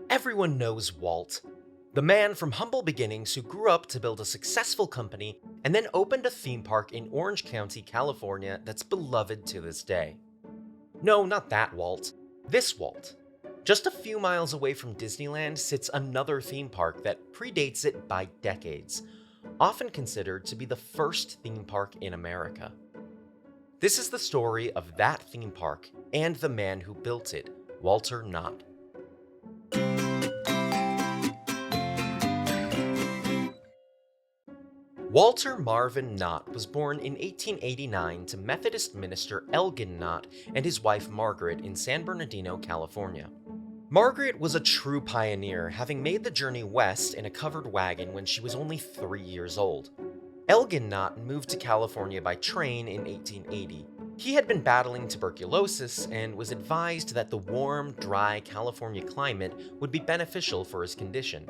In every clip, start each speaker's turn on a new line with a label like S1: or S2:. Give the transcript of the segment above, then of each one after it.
S1: Everyone knows Walt, the man from humble beginnings who grew up to build a successful company and then opened a theme park in Orange County, California that's beloved to this day. No, not that Walt. This Walt. Just a few miles away from Disneyland sits another theme park that predates it by decades, often considered to be the first theme park in America. This is the story of that theme park and the man who built it, Walter Knott. Walter Marvin Knott was born in 1889 to Methodist minister Elgin Knott and his wife Margaret in San Bernardino, California. Margaret was a true pioneer, having made the journey west in a covered wagon when she was only 3 years old. Elgin Knott moved to California by train in 1880. He had been battling tuberculosis and was advised that the warm, dry California climate would be beneficial for his condition.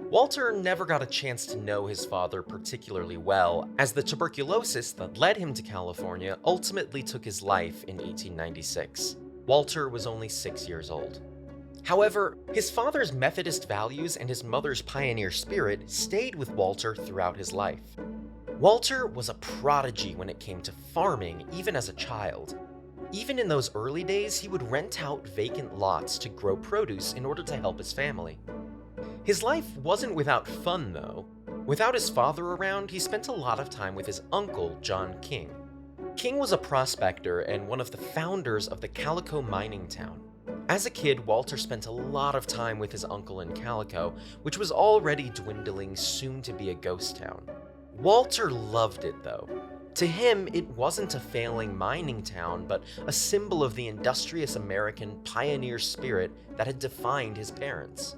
S1: Walter never got a chance to know his father particularly well, as the tuberculosis that led him to California ultimately took his life in 1896. Walter was only 6 years old. However, his father's Methodist values and his mother's pioneer spirit stayed with Walter throughout his life. Walter was a prodigy when it came to farming, even as a child. Even in those early days, he would rent out vacant lots to grow produce in order to help his family. His life wasn't without fun, though. Without his father around, he spent a lot of time with his uncle, John King. King was a prospector and one of the founders of the Calico mining town. As a kid, Walter spent a lot of time with his uncle in Calico, which was already dwindling soon to be a ghost town. Walter loved it, though. To him, it wasn't a failing mining town, but a symbol of the industrious American pioneer spirit that had defined his parents.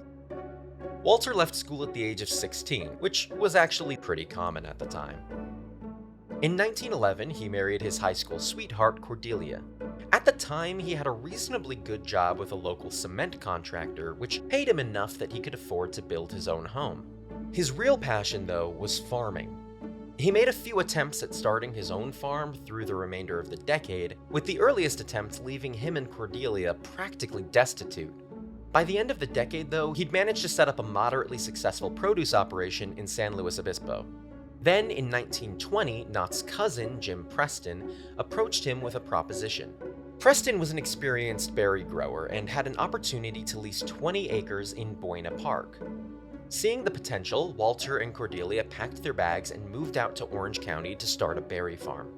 S1: Walter left school at the age of 16, which was actually pretty common at the time. In 1911, he married his high school sweetheart, Cordelia. At the time, he had a reasonably good job with a local cement contractor, which paid him enough that he could afford to build his own home. His real passion, though, was farming. He made a few attempts at starting his own farm through the remainder of the decade, with the earliest attempts leaving him and Cordelia practically destitute. By the end of the decade, though, he'd managed to set up a moderately successful produce operation in San Luis Obispo. Then, in 1920, Knott's cousin, Jim Preston, approached him with a proposition. Preston was an experienced berry grower and had an opportunity to lease 20 acres in Buena Park. Seeing the potential, Walter and Cordelia packed their bags and moved out to Orange County to start a berry farm.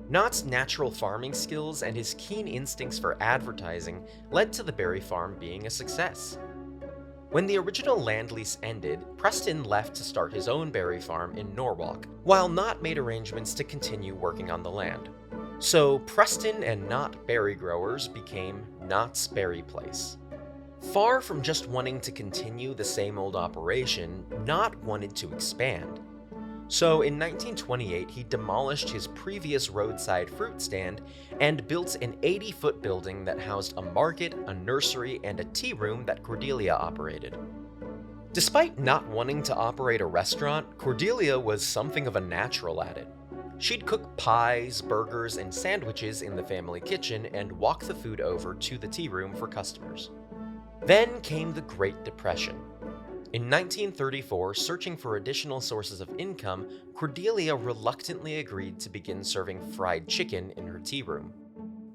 S1: Knott's natural farming skills and his keen instincts for advertising led to the berry farm being a success. When the original land lease ended, Preston left to start his own berry farm in Norwalk, while Knott made arrangements to continue working on the land. So Preston and Knott berry growers became Knott's Berry Place. Far from just wanting to continue the same old operation, Knott wanted to expand. So in 1928, he demolished his previous roadside fruit stand and built an 80-foot building that housed a market, a nursery, and a tea room that Cordelia operated. Despite not wanting to operate a restaurant, Cordelia was something of a natural at it. She'd cook pies, burgers, and sandwiches in the family kitchen and walk the food over to the tea room for customers. Then came the Great Depression. In 1934, searching for additional sources of income, Cordelia reluctantly agreed to begin serving fried chicken in her tea room.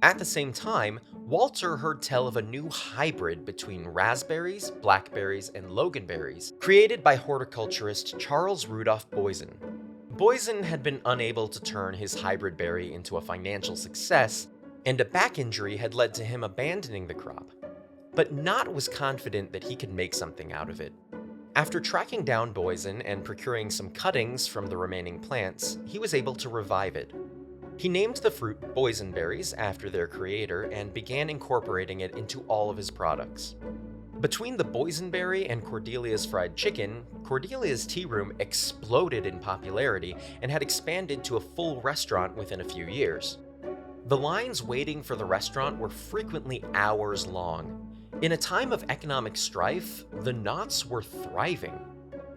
S1: At the same time, Walter heard tell of a new hybrid between raspberries, blackberries, and loganberries, created by horticulturist Charles Rudolph Boysen. Boysen had been unable to turn his hybrid berry into a financial success, and a back injury had led to him abandoning the crop. But Knott was confident that he could make something out of it. After tracking down Boysen and procuring some cuttings from the remaining plants, he was able to revive it. He named the fruit Boysenberries after their creator and began incorporating it into all of his products. Between the boysenberry and Cordelia's fried chicken, Cordelia's tea room exploded in popularity and had expanded to a full restaurant within a few years. The lines waiting for the restaurant were frequently hours long. In a time of economic strife, the Knotts were thriving.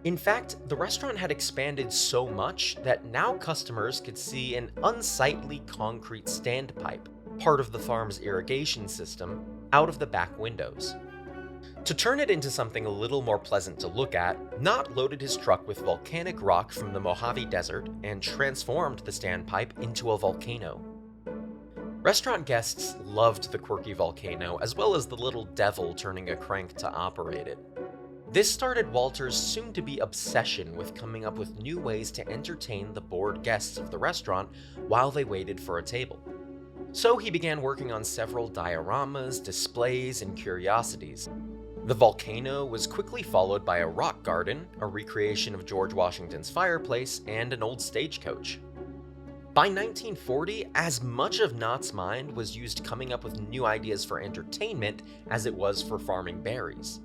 S1: In fact, the restaurant had expanded so much that now customers could see an unsightly concrete standpipe, part of the farm's irrigation system, out of the back windows. To turn it into something a little more pleasant to look at, Knott loaded his truck with volcanic rock from the Mojave Desert and transformed the standpipe into a volcano. Restaurant guests loved the quirky volcano, as well as the little devil turning a crank to operate it. This started Walter's soon-to-be obsession with coming up with new ways to entertain the bored guests of the restaurant while they waited for a table. So he began working on several dioramas, displays, and curiosities. The volcano was quickly followed by a rock garden, a recreation of George Washington's fireplace, and an old stagecoach. By 1940, as much of Knott's mind was used coming up with new ideas for entertainment as it was for farming berries.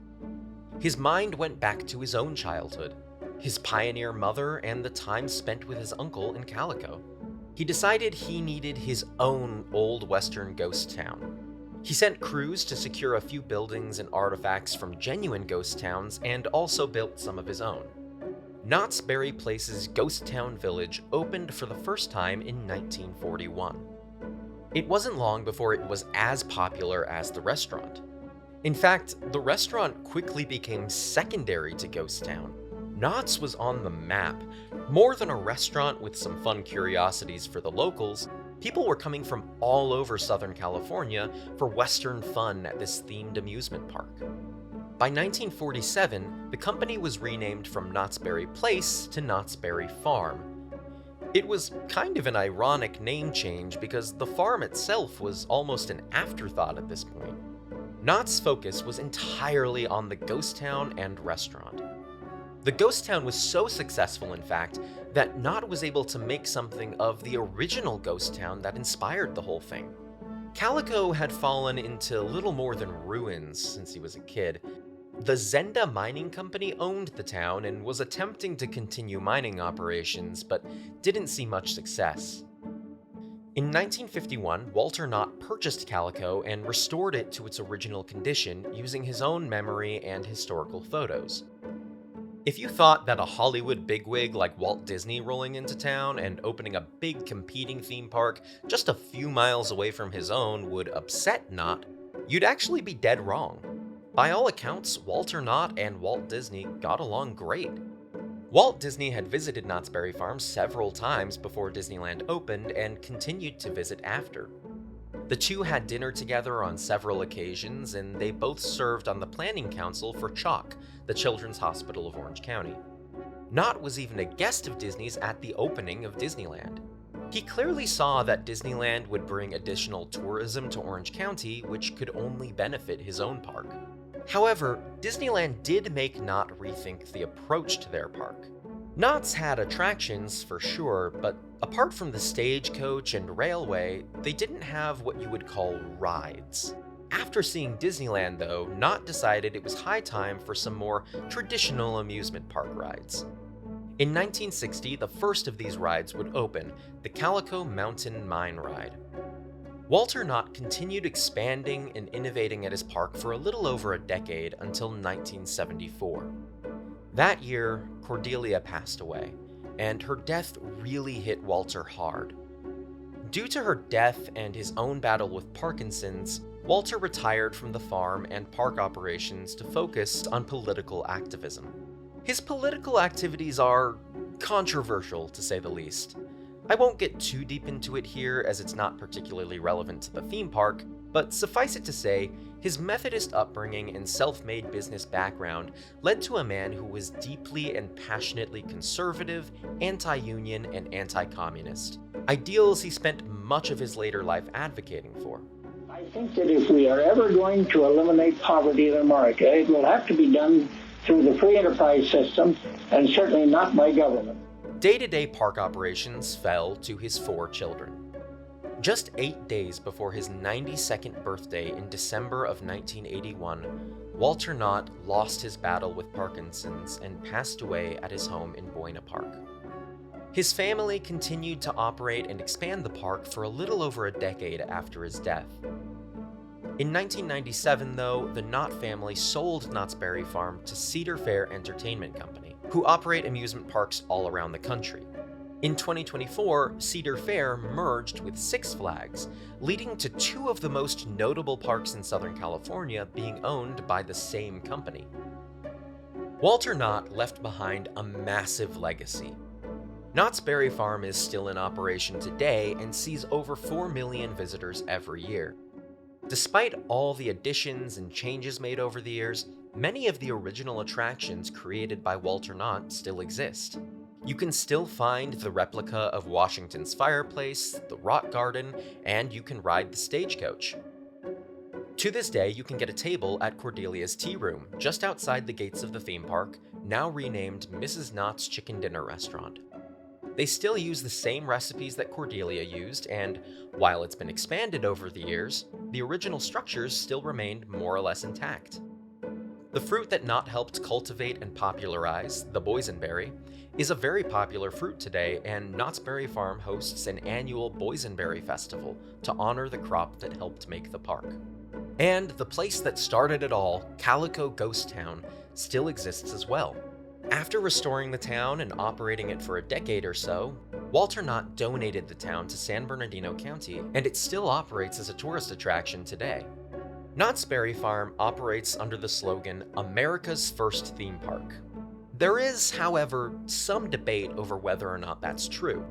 S1: His mind went back to his own childhood, his pioneer mother, and the time spent with his uncle in Calico. He decided he needed his own old western ghost town. He sent crews to secure a few buildings and artifacts from genuine ghost towns and also built some of his own. Knott's Berry Place's Ghost Town Village opened for the first time in 1941. It wasn't long before it was as popular as the restaurant. In fact, the restaurant quickly became secondary to Ghost Town. Knott's was on the map. More than a restaurant with some fun curiosities for the locals, people were coming from all over Southern California for Western fun at this themed amusement park. By 1947, the company was renamed from Knott's Berry Place to Knott's Berry Farm. It was kind of an ironic name change because the farm itself was almost an afterthought at this point. Knott's focus was entirely on the ghost town and restaurant. The ghost town was so successful, in fact, that Knott was able to make something of the original ghost town that inspired the whole thing. Calico had fallen into little more than ruins since he was a kid. The Zenda Mining Company owned the town and was attempting to continue mining operations, but didn't see much success. In 1951, Walter Knott purchased Calico and restored it to its original condition using his own memory and historical photos. If you thought that a Hollywood bigwig like Walt Disney rolling into town and opening a big competing theme park just a few miles away from his own would upset Knott, you'd actually be dead wrong. By all accounts, Walter Knott and Walt Disney got along great. Walt Disney had visited Knott's Berry Farm several times before Disneyland opened and continued to visit after. The two had dinner together on several occasions, and they both served on the planning council for CHOC, the Children's Hospital of Orange County. Knott was even a guest of Disney's at the opening of Disneyland. He clearly saw that Disneyland would bring additional tourism to Orange County, which could only benefit his own park. However, Disneyland did make Knott rethink the approach to their park. Knott's had attractions, for sure, but apart from the stagecoach and railway, they didn't have what you would call rides. After seeing Disneyland, though, Knott decided it was high time for some more traditional amusement park rides. In 1960, the first of these rides would open, the Calico Mountain Mine Ride. Walter Knott continued expanding and innovating at his park for a little over a decade until 1974. That year, Cordelia passed away, and her death really hit Walter hard. Due to her death and his own battle with Parkinson's, Walter retired from the farm and park operations to focus on political activism. His political activities are controversial, to say the least. I won't get too deep into it here as it's not particularly relevant to the theme park, but suffice it to say, his Methodist upbringing and self-made business background led to a man who was deeply and passionately conservative, anti-union, and anti-communist. Ideals he spent much of his later life advocating for.
S2: I think that if we are ever going to eliminate poverty in America, it will have to be done through the free enterprise system and certainly not by government.
S1: Day-to-day park operations fell to his 4 children. Just 8 days before his 92nd birthday in December of 1981, Walter Knott lost his battle with Parkinson's and passed away at his home in Buena Park. His family continued to operate and expand the park for a little over a decade after his death. In 1997, though, the Knott family sold Knott's Berry Farm to Cedar Fair Entertainment Company, who operate amusement parks all around the country. In 2024, Cedar Fair merged with Six Flags, leading to two of the most notable parks in Southern California being owned by the same company. Walter Knott left behind a massive legacy. Knott's Berry Farm is still in operation today and sees over 4 million visitors every year. Despite all the additions and changes made over the years, many of the original attractions created by Walter Knott still exist. You can still find the replica of Washington's fireplace, the rock garden, and you can ride the stagecoach. To this day, you can get a table at Cordelia's Tea Room, just outside the gates of the theme park, now renamed Mrs. Knott's Chicken Dinner Restaurant. They still use the same recipes that Cordelia used, and while it's been expanded over the years, the original structures still remained more or less intact. The fruit that Knott helped cultivate and popularize, the boysenberry, is a very popular fruit today, and Knott's Berry Farm hosts an annual Boysenberry Festival to honor the crop that helped make the park. And the place that started it all, Calico Ghost Town, still exists as well. After restoring the town and operating it for a decade or so, Walter Knott donated the town to San Bernardino County, and it still operates as a tourist attraction today. Knott's Berry Farm operates under the slogan, America's First Theme Park. There is, however, some debate over whether or not that's true.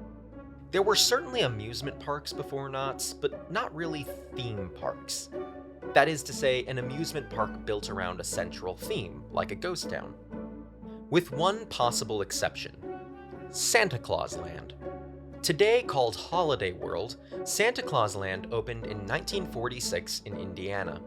S1: There were certainly amusement parks before Knott's, but not really theme parks. That is to say, an amusement park built around a central theme, like a ghost town. With one possible exception, Santa Claus Land. Today called Holiday World, Santa Claus Land opened in 1946 in Indiana.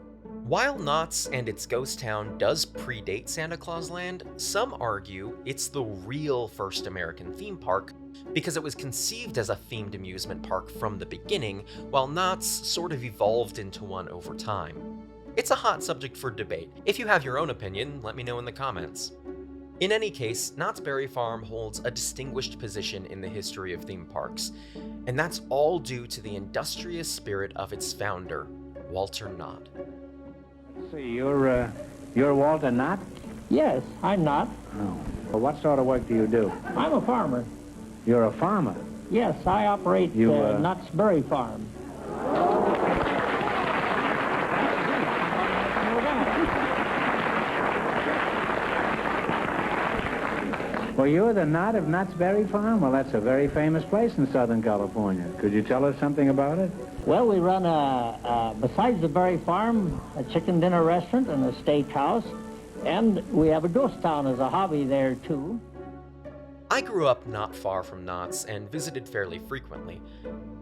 S1: While Knott's and its ghost town does predate Santa Claus Land, some argue it's the real first American theme park because it was conceived as a themed amusement park from the beginning, while Knott's sort of evolved into one over time. It's a hot subject for debate. If you have your own opinion, let me know in the comments. In any case, Knott's Berry Farm holds a distinguished position in the history of theme parks, and that's all due to the industrious spirit of its founder, Walter Knott.
S3: So you're Walter Knott?
S2: Yes, I'm not.
S3: Oh. Well, what sort of work do you do?
S2: I'm a farmer.
S3: You're a farmer?
S2: Yes, I operate Knott's Berry Farm.
S3: Well, you're the Knott of Knott's Berry Farm? Well, that's a very famous place in Southern California. Could you tell us something about it?
S2: Well, we run besides the Berry Farm, a chicken dinner restaurant and a steakhouse, and we have a ghost town as a hobby there, too.
S1: I grew up not far from Knott's and visited fairly frequently.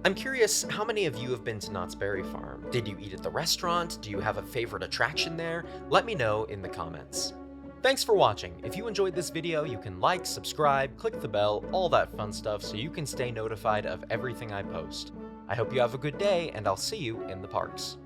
S1: I'm curious, how many of you have been to Knott's Berry Farm? Did you eat at the restaurant? Do you have a favorite attraction there? Let me know in the comments. Thanks for watching. If you enjoyed this video, you can like, subscribe, click the bell, all that fun stuff so you can stay notified of everything I post. I hope you have a good day, and I'll see you in the parks.